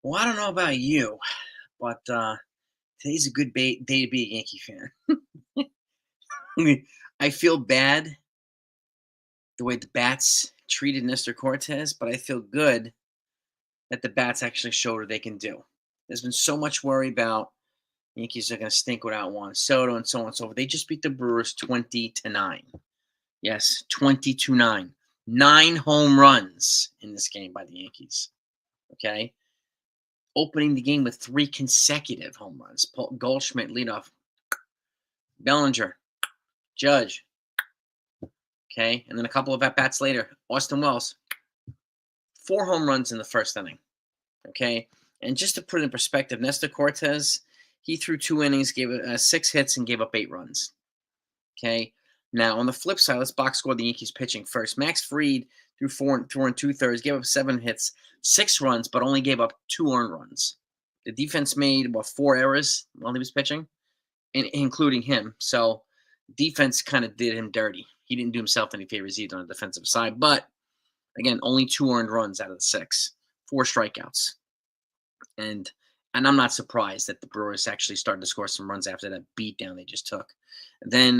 Well, I don't know about you, but today's a good day to be a Yankee fan. I feel bad the way the Bats treated Nestor Cortez, but I feel good that the Bats actually showed what they can do. There's been so much worry about Yankees are going to stink without Juan Soto and so on and so forth. They just beat the Brewers 20-9. Yes, 20-9. 9 home runs in this game by the Yankees. Okay, opening the game with 3 consecutive home runs. Paul Goldschmidt leadoff. Bellinger, Judge. Okay, and then a couple of at-bats later, Austin Wells, 4 home runs in the first inning. Okay, and just to put it in perspective, Nestor Cortez, he threw 2 innings, gave 6 hits, and gave up 8 runs. Okay, now on the flip side, let's box score the Yankees pitching first. Max Fried threw 4 and 2/3, gave up 7 hits, 6 runs, but only gave up 2 earned runs. The defense made about 4 errors while he was pitching, including him. So defense kind of did him dirty. He didn't do himself any favors either on the defensive side. But again, only 2 earned runs out of the 6, 4 strikeouts, and I'm not surprised that the Brewers actually started to score some runs after that beatdown they just took. Then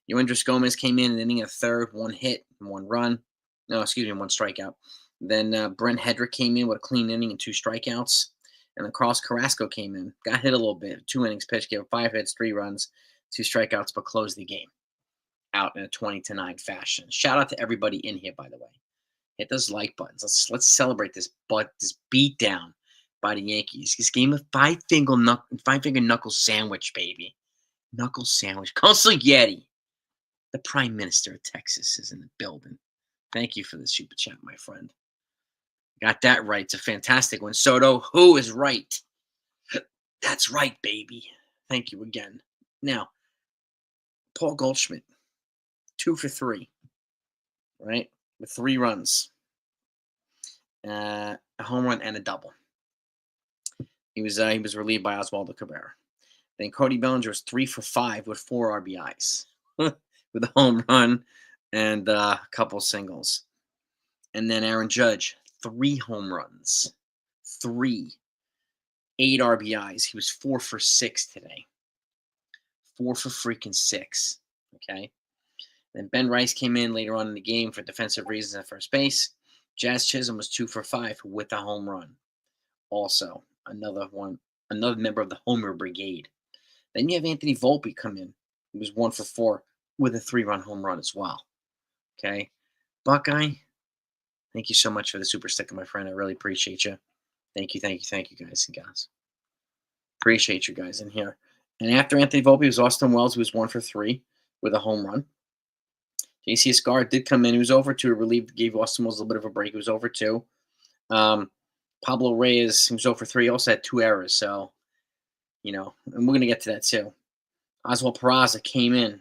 Yoendris Gomez came in an inning of third, 1 hit, 1 run. No, excuse me, 1 strikeout. Then Brent Hedrick came in with a clean inning and 2 strikeouts. And then Carlos Carrasco came in, got hit a little bit, 2 innings pitched, gave 5 hits, 3 runs, 2 strikeouts, but closed the game out in a 20-9 fashion. Shout out to everybody in here, by the way. Hit those like buttons. Let's celebrate this beat down by the Yankees. This game of five-finger knuckle sandwich, baby. Knuckle sandwich. Consigliere, the Prime Minister of Texas, is in the building. Thank you for the super chat, my friend. Got that right. It's a fantastic one. Soto, who is right? That's right, baby. Thank you again. Now, Paul Goldschmidt, 2 for 3, right? With 3 runs, a home run, and a double. He was relieved by Oswaldo Cabrera. Then Cody Bellinger was 3 for 5 with 4 RBIs, with a home run and a couple singles. And then Aaron Judge, 3 home runs, 8 RBIs. He was 4 for 6 today. 4 for freaking 6. Okay. Then Ben Rice came in later on in the game for defensive reasons at first base. Jazz Chisholm was 2 for 5 with a home run. Also, another member of the Homer Brigade. Then you have Anthony Volpe come in. He was 1 for 4 with a 3-run home run as well. Okay. Buckeye, thank you so much for the super sticker, my friend. I really appreciate you. Thank you, guys and gals. Appreciate you guys in here. And after Anthony Volpe was Austin Wells, who was 1 for 3 with a home run. JC Escobar did come in. He was over 2, relieved, gave Austin Wells a little bit of a break. He was over 2. Pablo Reyes, he was over 3, also had 2 errors. So, and we're going to get to that too. Oswald Peraza came in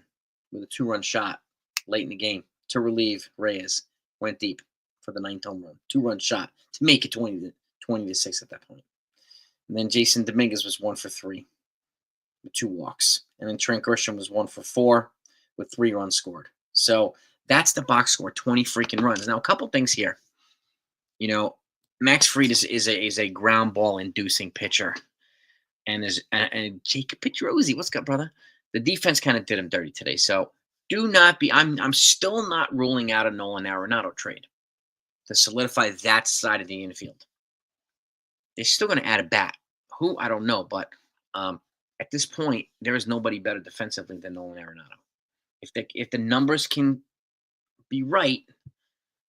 with a 2-run shot late in the game to relieve Reyes. Went deep for the 9th home run. 2-run shot to make it 20-6 at that point. And then Jason Dominguez was 1 for 3 with 2 walks. And then Trent Grisham was 1 for 4 with 3 runs scored. So that's the box score, 20 freaking runs. Now, a couple things here. Max Fried is a ground ball inducing pitcher. And Jacob Pedrosi, what's up, brother? The defense kind of did him dirty today. So do not be. I'm still not ruling out a Nolan Arenado trade to solidify that side of the infield. They're still going to add a bat. Who? I don't know. But at this point, there is nobody better defensively than Nolan Arenado. If the numbers can be right,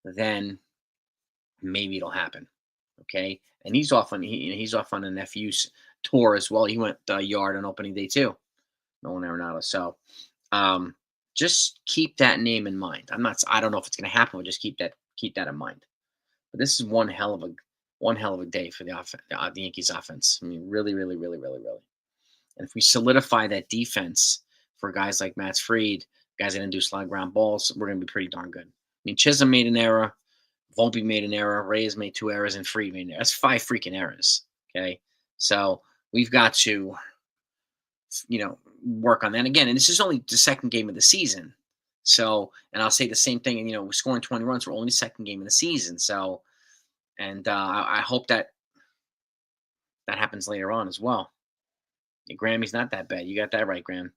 then maybe it'll happen. Okay, and he's off on an FU tour as well. He went yard on opening day too, Nolan Arenado. So just keep that name in mind. I don't know if it's going to happen, but just keep that in mind. But this is one hell of a day for the Yankees offense. I mean, really, really, really, really, really. And if we solidify that defense for guys like Matt Fried, guys that induce a lot of ground balls, we're going to be pretty darn good. I mean, Chisholm made an error. Volpe made an error. Reyes made 2 errors, and Fried made an error. That's 5 freaking errors. Okay, so we've got to, work on that. And again, and this is only the second game of the season. So, and I'll say the same thing. We're scoring 20 runs. We're only the second game of the season. So, and I hope that That happens later on as well. Grammy's not that bad. You got that right, Graham.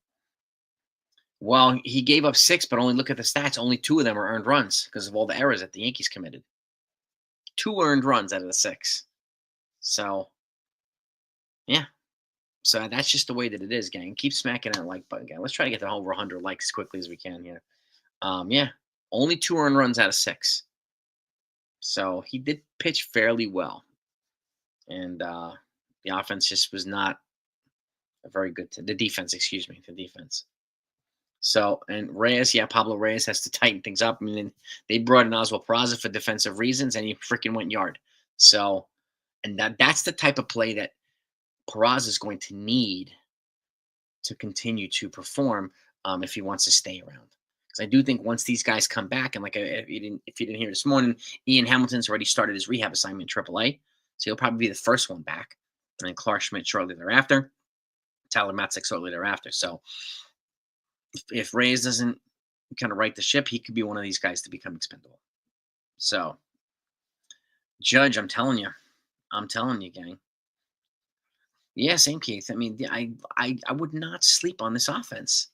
Well, he gave up 6, but only look at the stats. Only 2 of them are earned runs because of all the errors that the Yankees committed. 2 earned runs out of the 6. So, yeah. So that's just the way that it is, gang. Keep smacking that like button, gang. Let's try to get to over 100 likes as quickly as we can here. Yeah. Only 2 earned runs out of 6. So he did pitch fairly well. And the offense just was not a very good. The defense, excuse me, the defense. So, and Reyes, yeah, Pablo Reyes has to tighten things up. I mean, they brought in Oswald Peraza for defensive reasons, and he freaking went yard. So, and that's the type of play that Peraza is going to need to continue to perform if he wants to stay around. Because I do think once these guys come back, and like if you didn't hear this morning, Ian Hamilton's already started his rehab assignment in AAA, so he'll probably be the first one back, and then Clark Schmidt shortly thereafter, Tyler Matzik shortly thereafter. So if Reyes doesn't kind of right the ship, he could be one of these guys to become expendable. So, Judge, I'm telling you, gang. Yeah, same Keith. I mean, I would not sleep on this offense.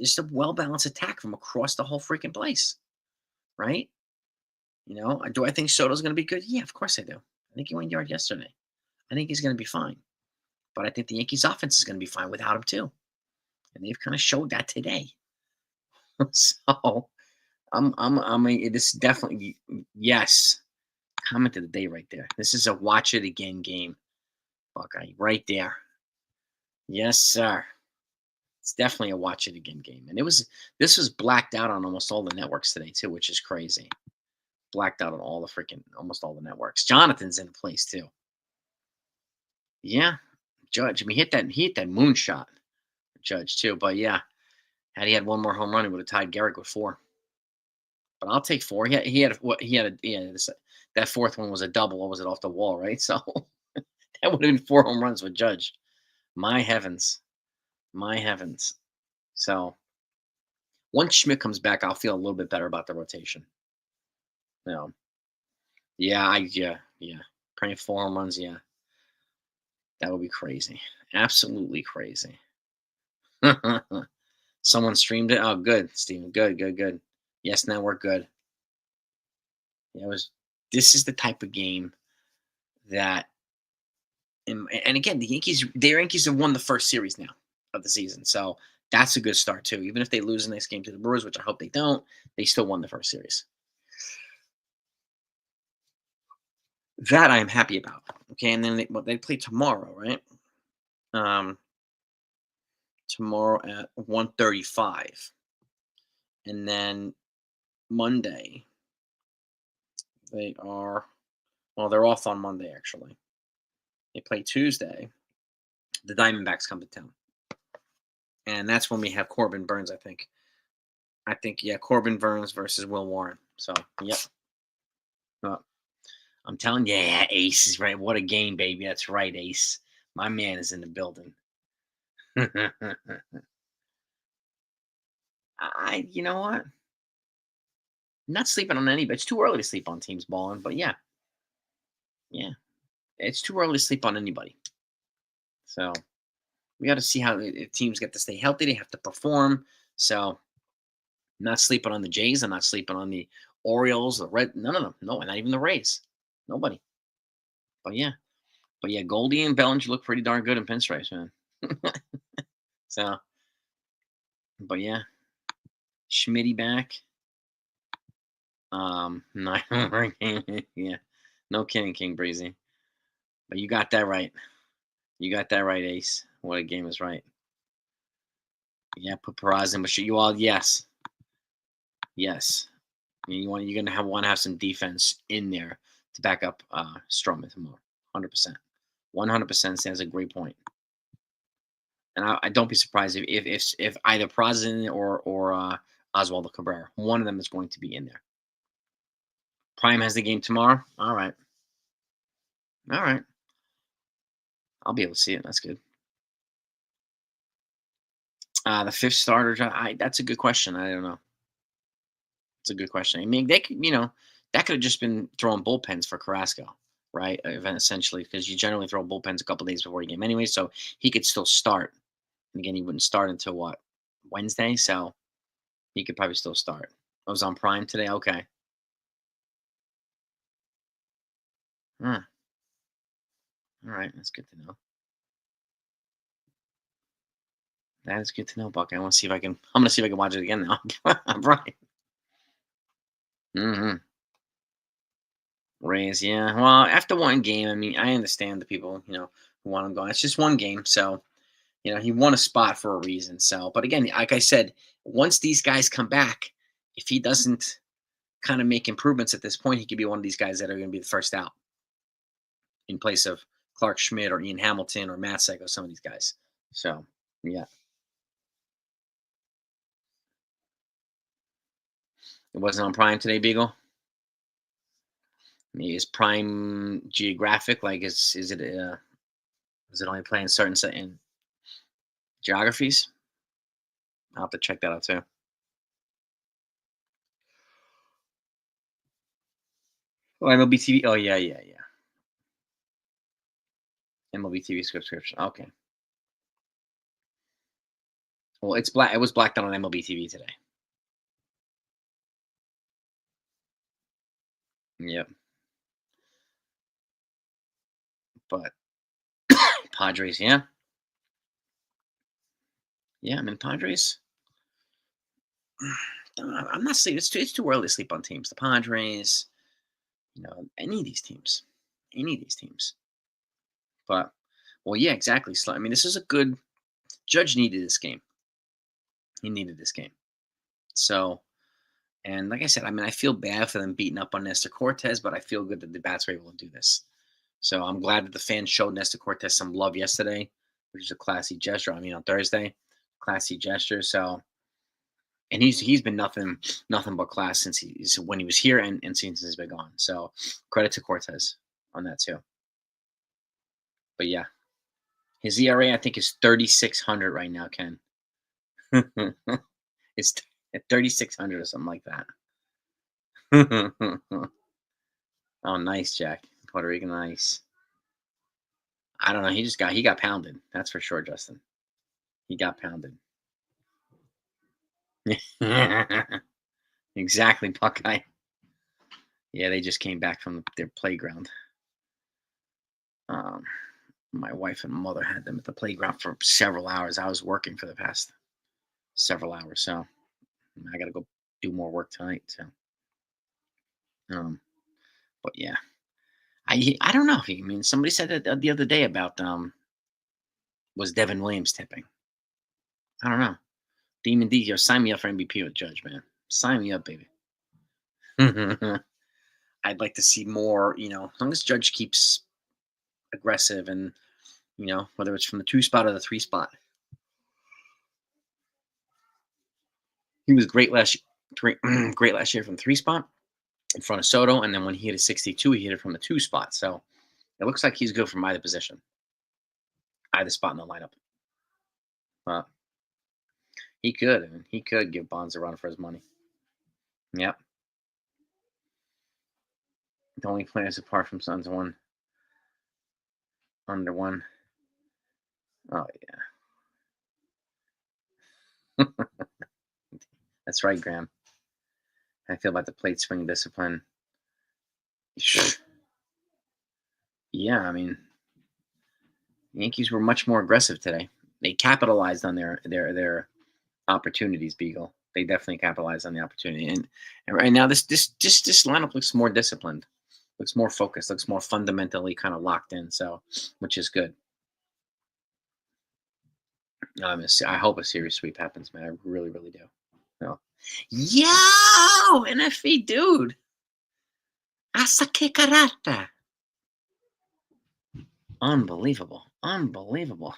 Just a well balanced attack from across the whole freaking place, right? Do I think Soto's going to be good? Yeah, of course I do. I think he went yard yesterday. I think he's going to be fine, but I think the Yankees' offense is going to be fine without him too, and they've kind of showed that today. So this is definitely yes. Comment of the day right there. This is a watch it again game, Buckeye, right there. Yes, sir. It's definitely a watch it again game, and this was blacked out on almost all the networks today too, which is crazy. Blacked out on almost all the networks. Jonathan's in place too. Yeah, Judge. I mean, he hit that moonshot, Judge too. But yeah, had he had one more home run, he would have tied Garrick with 4. But I'll take 4. That fourth one was a double. What was it, off the wall, right? So that would have been 4 home runs with Judge. My heavens. My heavens. So once Schmidt comes back, I'll feel a little bit better about the rotation. Yeah. Praying 4 home runs, yeah. That would be crazy. Absolutely crazy. Someone streamed it. Oh, good, Steven. Good. Yes, Network, good. Yeah, this is the type of game that and again, the Yankees have won the first series now of the season. So that's a good start too. Even if they lose the next game to the Brewers, which I hope they don't, they still won the first series. That I am happy about. Okay, and then they play tomorrow, right? Tomorrow at 1:35. And then Monday, they're off on Monday actually. They play Tuesday. The Diamondbacks come to town. And that's when we have Corbin Burns, I think. Yeah, Corbin Burns versus Will Warren. So, yep. I'm telling you, yeah, Ace is right. What a game, baby. That's right, Ace. My man is in the building. You know what? I'm not sleeping on anybody. It's too early to sleep on teams balling, but yeah. Yeah. It's too early to sleep on anybody. So we got to see how if teams get to stay healthy. They have to perform. So I'm not sleeping on the Jays. I'm not sleeping on the Orioles, the Red. None of them. No, not even the Rays. Nobody. But yeah. Goldie and Bellinger look pretty darn good in pinstripes, man. So, but yeah. Schmitty back. No, yeah. No kidding, King Breezy. But you got that right. Ace. What a game is right. Yeah, put Peraza in, but you all, yes. You're gonna want to have some defense in there to back up Stroman tomorrow. 100%. 100% stands a great point. And I don't be surprised if either Peraza or Oswaldo Cabrera, one of them is going to be in there. Prime has the game tomorrow. All right. I'll be able to see it. That's good. The 5th starter. That's a good question. I don't know. It's a good question. I mean, they could, that could have just been throwing bullpens for Carrasco. right? Event essentially, because you generally throw bullpens a couple days before your game anyway, so he could still start. And again, he wouldn't start until what, Wednesday, so he could probably still start. I was on Prime today. Okay. Hmm, all right, that's good to know. That is good to know, Buck. I want to see if I can. I'm gonna see if I can watch it again now. Right. Hmm. Rays, yeah. Well, after one game, I mean, I understand the people, who want him gone. It's just one game, so he won a spot for a reason. So, but again, like I said, once these guys come back, if he doesn't kind of make improvements at this point, he could be one of these guys that are going to be the first out in place of Clark Schmidt or Ian Hamilton or Matzek or some of these guys. So, yeah, it wasn't on Prime today, Beagle. I mean, is Prime geographic? Like, is it only playing certain in geographies? I'll have to check that out too. Oh, MLB TV. Oh, yeah, yeah, yeah. MLB TV subscription. Okay. Well, it's black. It was blacked out on MLB TV today. Yep. But Padres, yeah, yeah. I mean, Padres. I'm not sleeping. It's too early to sleep on teams. The Padres, any of these teams, any of these teams. But well, yeah, exactly. I mean, this is a good. Judge needed this game. He needed this game. So, and like I said, I mean, I feel bad for them beating up on Nestor Cortez, but I feel good that the bats were able to do this. So I'm glad that the fans showed Nestor Cortez some love yesterday, which is a classy gesture. I mean, on Thursday, classy gesture. So, and he's been nothing but class since when he was here and since he's been gone. So credit to Cortez on that too. But yeah, his ERA I think is 3,600 right now, Ken. It's at 3,600 or something like that. Oh, nice, Jack. Puerto Rican nice. I don't know. He got pounded. That's for sure, Justin. He got pounded. Exactly, Buckeye. Yeah, they just came back from their playground. Um, my wife and mother had them at the playground for several hours. I was working for the past several hours, so I got to go do more work tonight. So, um, but yeah, I don't know. I mean, somebody said that the other day about was Devin Williams tipping. I don't know. Demon D, sign me up for MVP with Judge, man. Sign me up, baby. I'd like to see more. As long as Judge keeps aggressive and whether it's from the 2 spot or the 3 spot. He was great great last year from 3 spot in front of Soto, and then when he hit a 62, he hit it from the 2 spot. So it looks like he's good from either position, either spot in the lineup. But he could give Bonds a run for his money. Yep. The only players apart from Suns one under one. Oh yeah, that's right, Graham. I feel about the plate swing discipline. Yeah, I mean, Yankees were much more aggressive today. They capitalized on their opportunities, Beagle. They definitely capitalized on the opportunity, and right now this lineup looks more disciplined, looks more focused, looks more fundamentally kind of locked in. So, which is good. I hope a series sweep happens, man. I really, really do. No. Yo, NFE dude, asa que carata. Unbelievable. Unbelievable.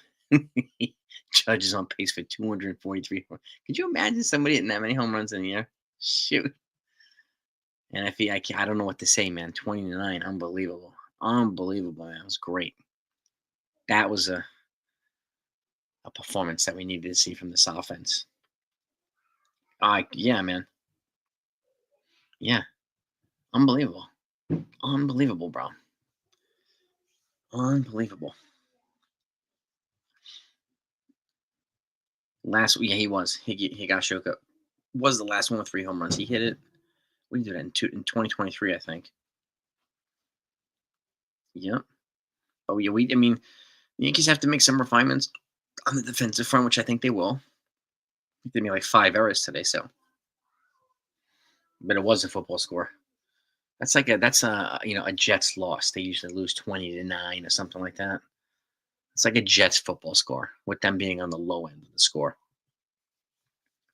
Judge is on pace for 243. Could you imagine somebody hitting that many home runs in a year? Shoot. And I don't know what to say, man. 29. Unbelievable. Unbelievable, man. It was great. That was a performance that we needed to see from this offense. Yeah, man. Yeah. Unbelievable. Unbelievable, bro. Unbelievable. Yeah, he was. He got shook up. Was the last one with 3 home runs. He hit it. We did it in 2023, I think. Yep. Oh yeah, I mean, the Yankees have to make some refinements on the defensive front, which I think they will. They made like 5 errors today, so but it was a football score. That's a Jets loss. They usually lose 20-9 or something like that. It's like a Jets football score with them being on the low end of the score.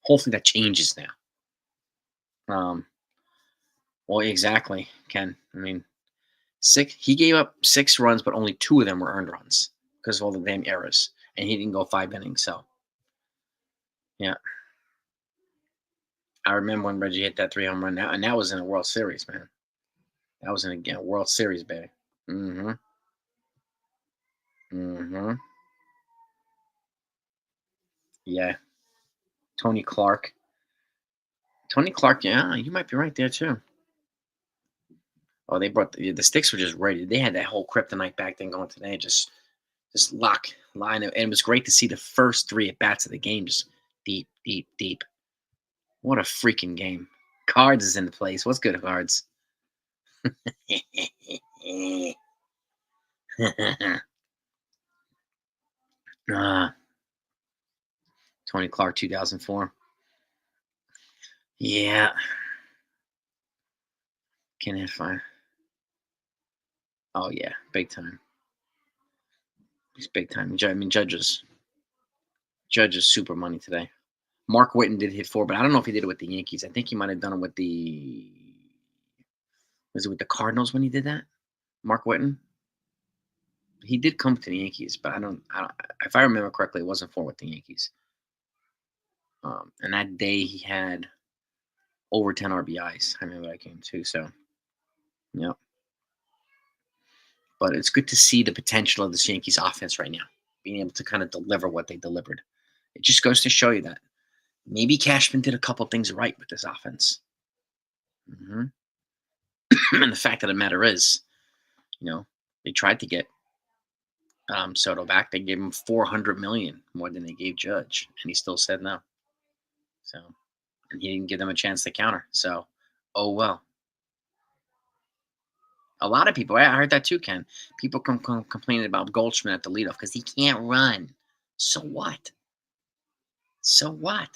Hopefully that changes now. Um, well, exactly, Ken. I mean, he gave up 6 runs, but only 2 of them were earned runs because of all the damn errors, and he didn't go 5 innings. So yeah, I remember when Reggie hit that 3 home run. Now, and that was in a World Series, man. That was in a World Series, baby. Mm-hmm. Mm-hmm. Yeah. Tony Clark. Tony Clark. Yeah, you might be right there too. Oh, they brought the sticks were just ready. They had that whole kryptonite back then going today. Just line, and it was great to see the first 3 at bats of the game just deep, deep, deep. What a freaking game! Cards is in the place. What's good, Cards? Ah, Tony Clark, 2004. Yeah, can't have fun. Oh yeah, big time. He's big time. I mean, Judge's super money today. Mark Whitten did hit 4, but I don't know if he did it with the Yankees. I think he might have done it with the was it with the Cardinals when he did that? Mark Whitten. He did come to the Yankees, but I don't. If I remember correctly, it wasn't 4 with the Yankees. And that day he had over 10 RBIs. I remember that game too. So yeah, but it's good to see the potential of this Yankees offense right now, being able to kind of deliver what they delivered. It just goes to show you that maybe Cashman did a couple things right with this offense. Hmm And the fact of the matter is, you know, they tried to get Soto back. They gave him 400 million more than they gave Judge, and he still said no. So, and he didn't give them a chance to counter. So, oh well. A lot of people, I heard that too, Ken. People complaining about Goldschmidt at the leadoff because he can't run. So what? So what?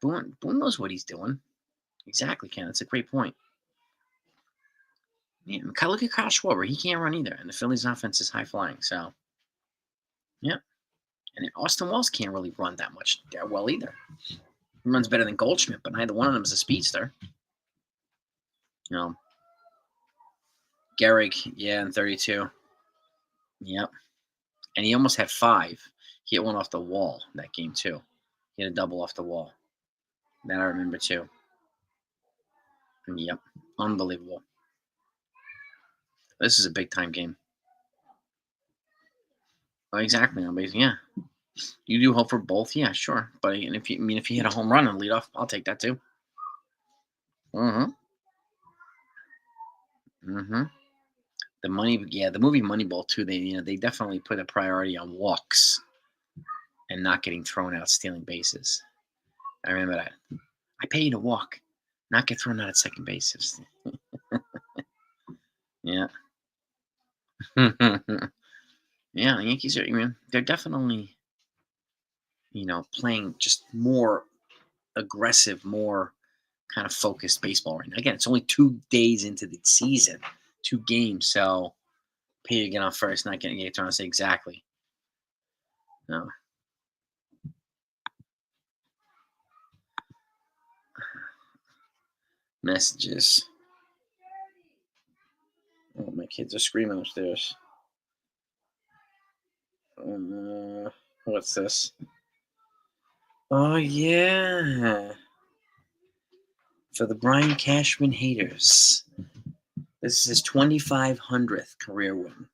Boone knows what he's doing. Exactly, Ken. That's a great point. Yeah, look at Kyle Schwarber. He can't run either, and the Phillies' offense is high flying. So, yeah. And then Austin Wells can't really run that much well either. He runs better than Goldschmidt, but neither one of them is a speedster. You know, Gehrig, yeah, in 32. Yep. And he almost had 5. He hit one off the wall that game too. He had a double off the wall. That I remember too. Yep. Unbelievable. This is a big time game. Oh, exactly. Amazing. Yeah. You do hope for both? Yeah, sure. But and if you hit a home run and lead off, I'll take that too. Mm-hmm. Mm-hmm. The movie Moneyball too. They definitely put a priority on walks and not getting thrown out stealing bases. I remember that. I pay you to walk, not get thrown out at second base. Yeah. Yeah, the Yankees are. I mean, they're definitely playing just more aggressive, more kind of focused baseball right now. Again, it's only 2 days into the season, 2 games, so pay you to get on first, not getting get thrown. I say exactly. No messages. Oh, my kids are screaming upstairs. What's this? Oh yeah, for the Brian Cashman haters. This is his 2,500th career win.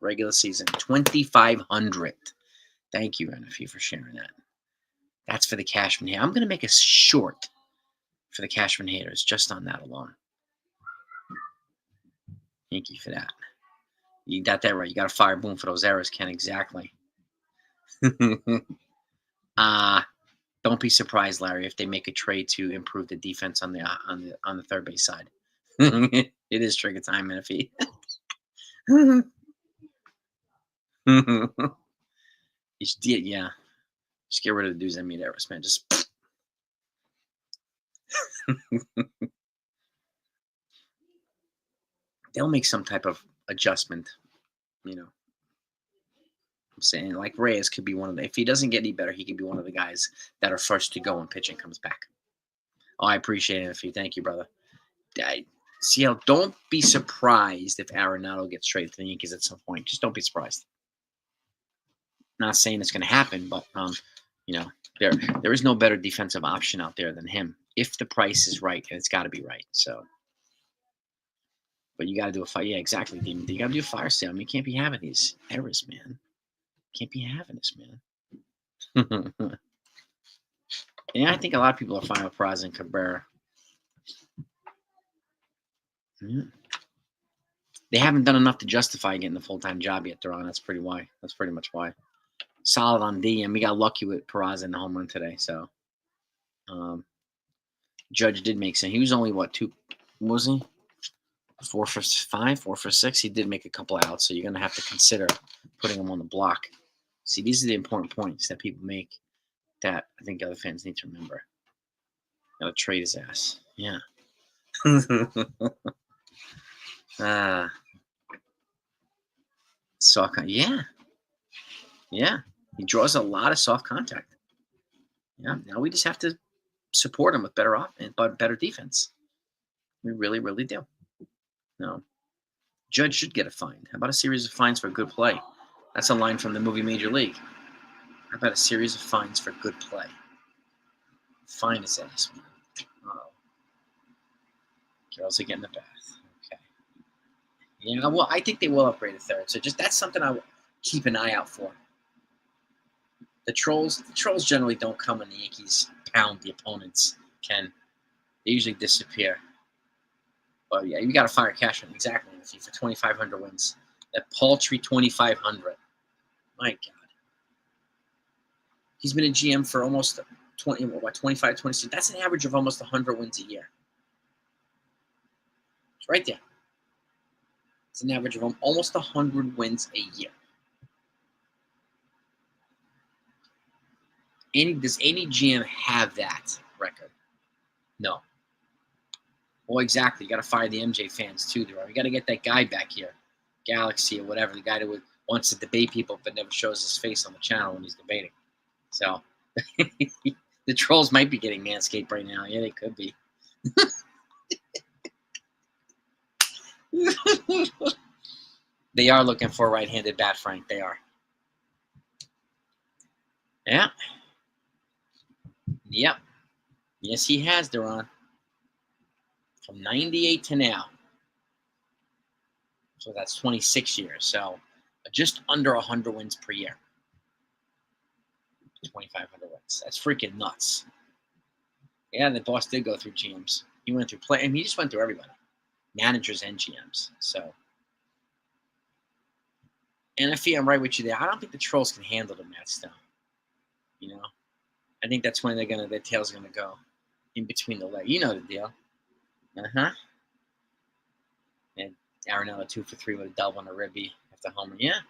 Regular season, 2,500th. Thank you, NFE, for sharing that. That's for the Cashman haters. I'm going to make a short for the Cashman haters just on that alone. Thank you for that. You got that right. You got to fire Boone for those errors, Ken. Exactly. Don't be surprised, Larry, if they make a trade to improve the defense on the third base side. It is trigger time, Menifee. Yeah. Just get rid of the dudes that made errors, man. Just they'll make some type of adjustment, you know. I'm saying like Reyes could be one of the. If he doesn't get any better, he could be one of the guys that are first to go when pitching comes back. Oh, I appreciate it, Menifee. Thank you, brother. CL, don't be surprised if Arenado gets traded to the Yankees at some point. Just don't be surprised. Not saying it's going to happen, but you know, there is no better defensive option out there than him if the price is right, and it's got to be right. So, but you got to do a fire. Yeah, exactly, Demon. You got to do a fire sale. I mean, you can't be having these errors, man. Can't be having this, man. And I think a lot of people are fine with Peraza and Cabrera. Yeah. They haven't done enough to justify getting the full-time job yet, Duran. That's pretty much why. Solid on D, and we got lucky with Peraza in the home run today. So, Judge did make sense. He was only what was he? 4 for 5, 4 for 6. He did make a couple outs, so you're gonna have to consider putting him on the block. See, these are the important points that people make that I think other fans need to remember. Gotta trade his ass. Yeah. Soft contact. Yeah. He draws a lot of soft contact. Yeah. Now we just have to support him with better defense. We really, really do. No. Judge should get a fine. How about a series of fines for good play? That's a line from the movie Major League. How about a series of fines for good play? Fine his ass, man. Uh-oh. Girls are getting the bath. Okay. Yeah, well, I think they will upgrade a third. So just that's something I will keep an eye out for. The trolls generally don't come when the Yankees pound the opponents. They usually disappear. But yeah, you got to fire Cashman exactly for 2,500 wins. That paltry 2,500. My God, he's been a GM for almost 25, 26. That's an average of almost 100 wins a year. It's right there. It's an average of almost 100 wins a year. Does any GM have that record? No. Well, exactly. You got to fire the MJ fans too, though. You got to get that guy back here, Galaxy or whatever, the guy that wants to debate people but never shows his face on the channel when he's debating. So the trolls might be getting Manscaped right now. Yeah, they could be. They are looking for a right-handed bat, Frank. They are. Yeah. Yep. Yes, he has, Duran. From 98 to now. So that's 26 years. So just under 100 wins per year. 2,500 wins. That's freaking nuts. Yeah, the boss did go through GMs. He went through play, and he just went through everybody. Managers and GMs. So, and I'm right with you there. I don't think the trolls can handle the Mets stuff. You know, I think that's when their tail's gonna go in between the legs. You know the deal. And Arenado 2 for 3 with a double and a ribby after homer. Yeah.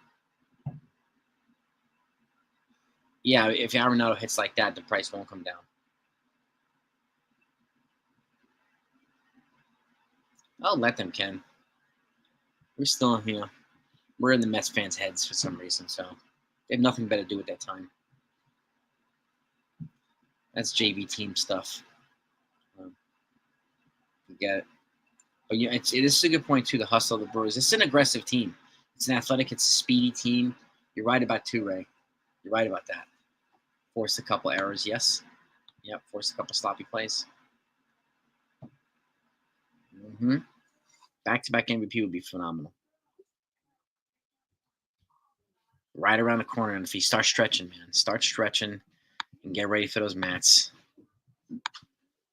Yeah, if Arenado hits like that, the price won't come down. I'll let them, Ken. We're still, we're in the Mets fans' heads for some reason, so they have nothing better to do with that time. That's JV team stuff. You get it. But yeah, it is a good point, too, the hustle of the Brewers. It's an aggressive team. It's an athletic, it's a speedy team. You're right about Ray. You're right about that. Forced a couple errors, yes. Yep, forced a couple sloppy plays. Back-to-back MVP would be phenomenal. Right around the corner, and if he starts stretching, man, and get ready for those mats.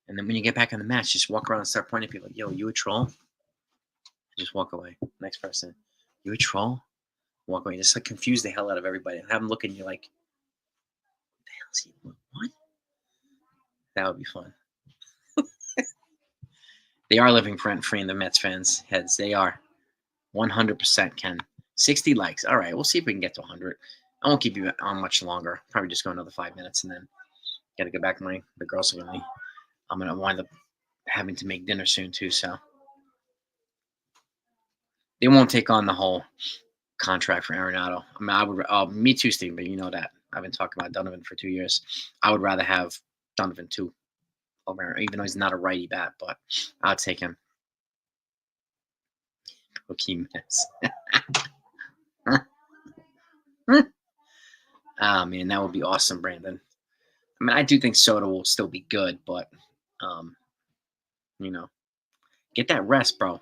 And then when you get back on the mats, just walk around and start pointing at people like, yo, you a troll? Just walk away. Next person. You a troll? Walk away. Just like confuse the hell out of everybody. Have them look at you like, what the hell's he? What? That would be fun. They are living rent free in the Mets fans' heads. They are 100%. Ken, 60 likes. All right, we'll see if we can get to 100. I won't keep you on much longer. Probably just go another 5 minutes and then got to get back. The girls are gonna. I'm gonna wind up having to make dinner soon too. So they won't take on the whole contract for Arenado. I mean, I would. Me too, Steve. But you know that I've been talking about Donovan for 2 years. I would rather have Donovan too, even though he's not a righty bat, but I'll take him. Joaquin Mess. Ah, man, that would be awesome, Brandon. I mean, I do think Soto will still be good, but you know, get that rest, bro.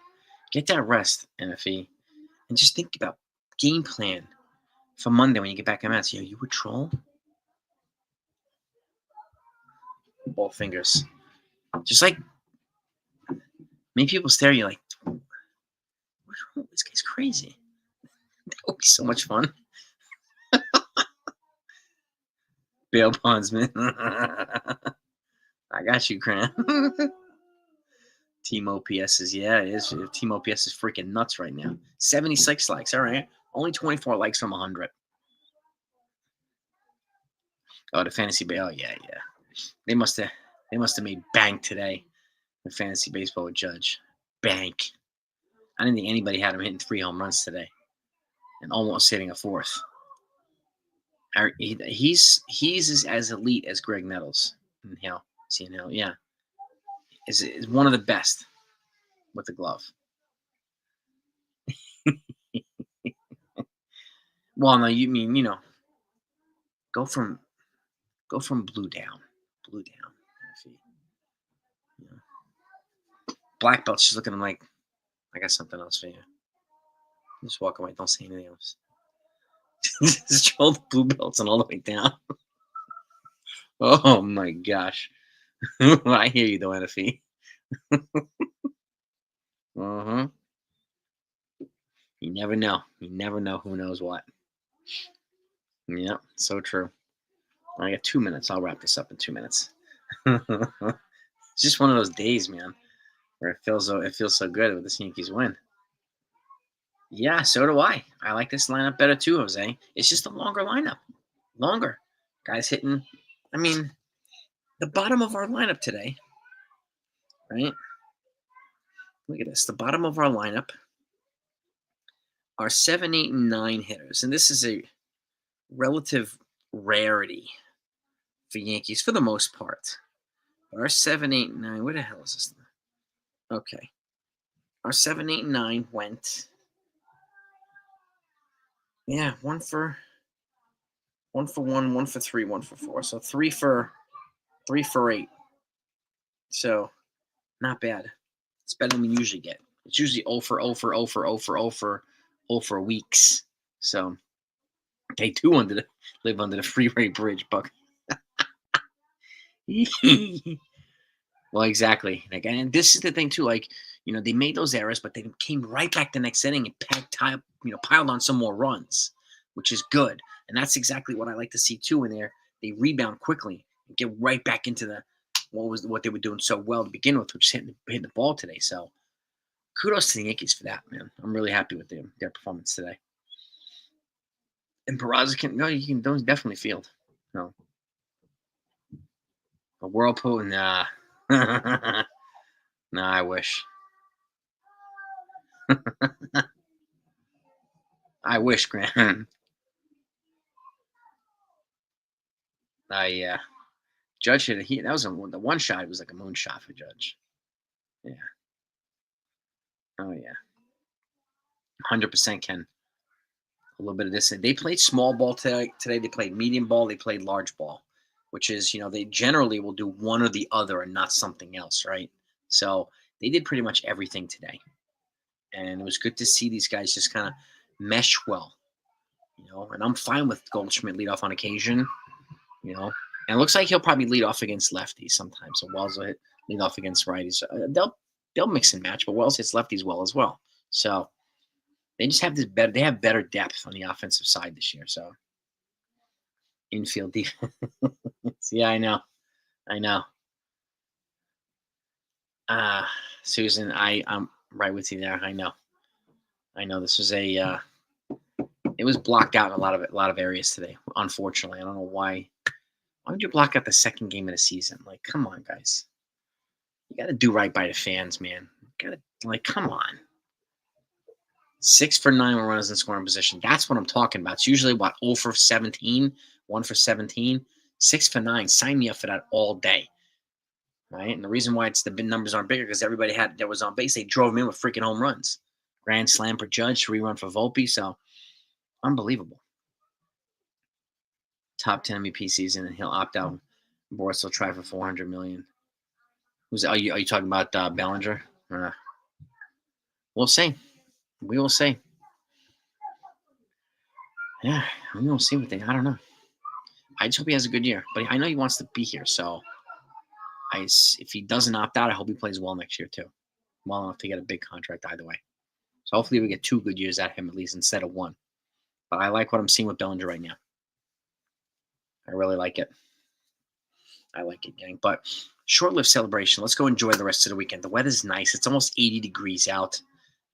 Get that rest, NFE, and just think about game plan for Monday when you get back on Mets. You a troll? Both fingers. Just like many people stare at you like, what's wrong? This guy's crazy. That would be so much fun. Bail bondsman. I got you, Cran. Team OPS is, yeah, it is. Team OPS is freaking nuts right now. 76 likes. All right. Only 24 likes from 100. Oh, the fantasy baseball. Oh, yeah. They must have made bank today. The fantasy baseball with Judge. Bank. I didn't think anybody had him hitting 3 home runs today. And almost hitting a 4th. He's as elite as Greg Nettles. Inhale. See inhale. Yeah. Is one of the best with the glove. Well, no, you mean, go from blue down. Blue down. Black belt's just looking at him like, I got something else for you. Just walk away. Don't say anything else. Just roll the blue belts and all the way down. Oh my gosh. I hear you though, NFE. Uh-huh. You never know. You never know who knows what. Yeah, so true. I got 2 minutes. I'll wrap this up in 2 minutes. It's just one of those days, man, where it feels so good with this Yankees win. Yeah, so do I. I like this lineup better too, Jose. It's just a longer lineup. Longer. Guys hitting, I mean, the bottom of our lineup today, right? Look at this. The bottom of our lineup are 7, 8, and 9 hitters. And this is a relative rarity for Yankees for the most part. But our 7, 8, and 9, where the hell is this? Okay. Our 7, 8, and 9 went. Yeah, one for 1, 1 for 3, 1 for 4. So 3 for 8. So not bad. It's better than we usually get. It's usually 0 for 0 for 0 for 0 for 0 for 0 for weeks. So they too wanted to live under the freeway bridge, Buck. Well, exactly. Like, and this is the thing too. Like, they made those errors, but they came right back the next inning and piled on some more runs, which is good. And that's exactly what I like to see too. In there, they rebound quickly and get right back into what they were doing so well to begin with, which is hitting the ball today. So, kudos to the Yankees for that, man. I'm really happy with their performance today. And Peraza can definitely field. No. A whirlpool, nah. Nah, I wish. I wish, Grant. Yeah. Judge hit it. That was the one shot. It was like a moonshot for Judge. Yeah. Oh yeah. 100% Ken. A little bit of this. They played small ball today. They played medium ball. They played large ball, which is, they generally will do one or the other and not something else, right? So they did pretty much everything today. And it was good to see these guys just kind of mesh well, and I'm fine with Goldschmidt lead off on occasion, and it looks like he'll probably lead off against lefties sometimes. So Wells will lead off against righties. They'll mix and match, but Wells hits lefties well as well. So they just have this better. They have better depth on the offensive side this year. So infield defense. Yeah, I know. I know. Susan, I'm right with you there. I know. I know. This was a. It was blocked out in a lot of areas today. Unfortunately, I don't know why. Why would you block out the second game of the season? Like, come on, guys. You got to do right by the fans, man. You got to come on. 6 for 9 when runners in scoring position. That's what I'm talking about. It's usually what 0 for 17, 1 for 17, 6 for 9. Sign me up for that all day. Right? And the reason why the numbers aren't bigger because everybody that was on base, they drove him in with freaking home runs. Grand slam for Judge, 3-run for Volpe. So unbelievable. Top 10 MVP season, and he'll opt out. Boris will try for 400 million. Are you talking about Bellinger? We'll see. We will see. Yeah, we will see what they. I don't know. I just hope he has a good year, but I know he wants to be here. So, if he doesn't opt out, I hope he plays well next year too, well enough to get a big contract either way. So hopefully we get 2 good years out of him at least instead of 1. But I like what I'm seeing with Bellinger right now. I really like it. I like it, gang. But short-lived celebration. Let's go enjoy the rest of the weekend. The weather's nice. It's almost 80 degrees out.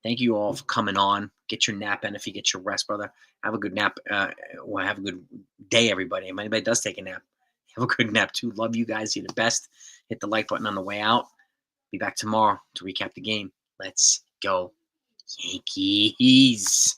Thank you all for coming on. Get your nap in if you get your rest, brother. Have a good nap. Well, have a good day, everybody. If anybody does take a nap, have a good nap too. Love you guys. You're the best. Hit the like button on the way out. Be back tomorrow to recap the game. Let's go, Yankees.